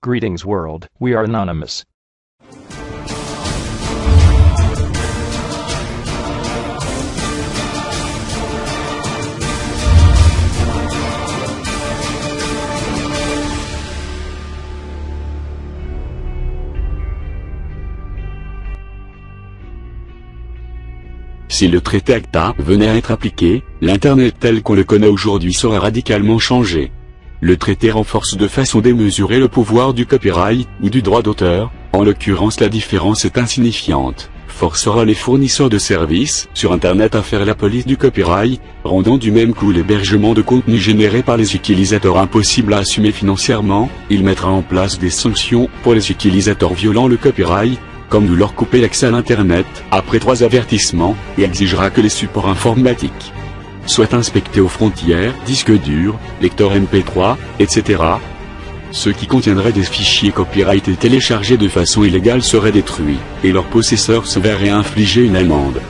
Greetings world, we are anonymous. Si le traité ACTA venait à être appliqué, l'Internet tel qu'on le connaît aujourd'hui serait radicalement changé. Le traité renforce de façon démesurée le pouvoir du copyright, ou du droit d'auteur, en l'occurrence la différence est insignifiante, forcera les fournisseurs de services sur Internet à faire la police du copyright, rendant du même coup l'hébergement de contenu généré par les utilisateurs impossible à assumer financièrement, il mettra en place des sanctions pour les utilisateurs violant le copyright, comme de leur couper l'accès à l'Internet, après 3 avertissements, et exigera que les supports informatiques soient inspectés aux frontières, disques durs, lecteurs MP3, etc. Ceux qui contiendraient des fichiers copyrightés téléchargés de façon illégale seraient détruits, et leurs possesseurs se verraient infliger une amende.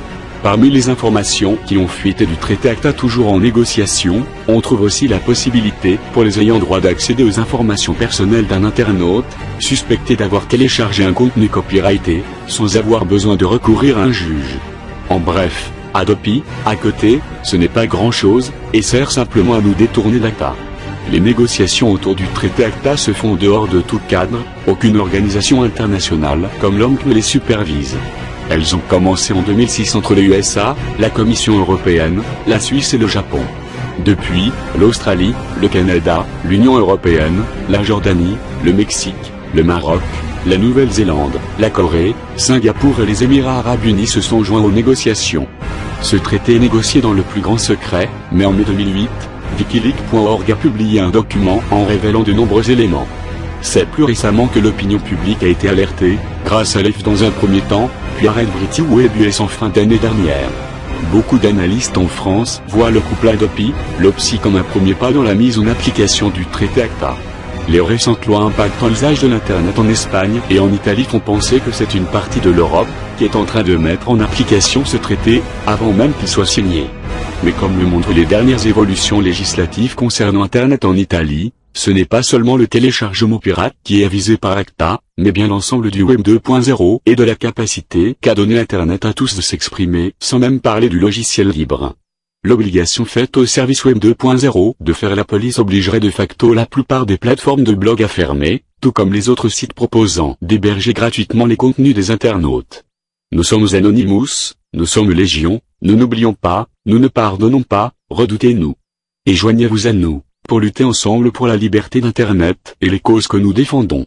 Parmi les informations qui ont fuité du traité ACTA toujours en négociation, on trouve aussi la possibilité pour les ayants droit d'accéder aux informations personnelles d'un internaute, suspecté d'avoir téléchargé un contenu copyrighté, sans avoir besoin de recourir à un juge. En bref, Adopi, à côté, ce n'est pas grand-chose, et sert simplement à nous détourner d'ACTA. Les négociations autour du traité ACTA se font en dehors de tout cadre, aucune organisation internationale comme l'OMC ne les supervise. Elles ont commencé en 2006 entre les USA, la Commission européenne, la Suisse et le Japon. Depuis, l'Australie, le Canada, l'Union européenne, la Jordanie, le Mexique, le Maroc, la Nouvelle-Zélande, la Corée, Singapour et les Émirats arabes unis se sont joints aux négociations. Ce traité est négocié dans le plus grand secret, mais en mai 2008, Wikileaks.org a publié un document en révélant de nombreux éléments. C'est plus récemment que l'opinion publique a été alertée, grâce à l'EF dans un premier temps, puis à Red Web US en fin d'année dernière. Beaucoup d'analystes en France voient le couple Adopi, l'OPSI comme un premier pas dans la mise en application du traité ACTA. Les récentes lois impactant l'usage de l'Internet en Espagne et en Italie font penser que c'est une partie de l'Europe qui est en train de mettre en application ce traité, avant même qu'il soit signé. Mais comme le montrent les dernières évolutions législatives concernant Internet en Italie, ce n'est pas seulement le téléchargement pirate qui est visé par ACTA, mais bien l'ensemble du Web 2.0 et de la capacité qu'a donné Internet à tous de s'exprimer, sans même parler du logiciel libre. L'obligation faite au service Web 2.0 de faire la police obligerait de facto la plupart des plateformes de blog à fermer, tout comme les autres sites proposant d'héberger gratuitement les contenus des internautes. Nous sommes Anonymous, nous sommes Légion, nous n'oublions pas, nous ne pardonnons pas, redoutez-nous. Et joignez-vous à nous, pour lutter ensemble pour la liberté d'Internet et les causes que nous défendons.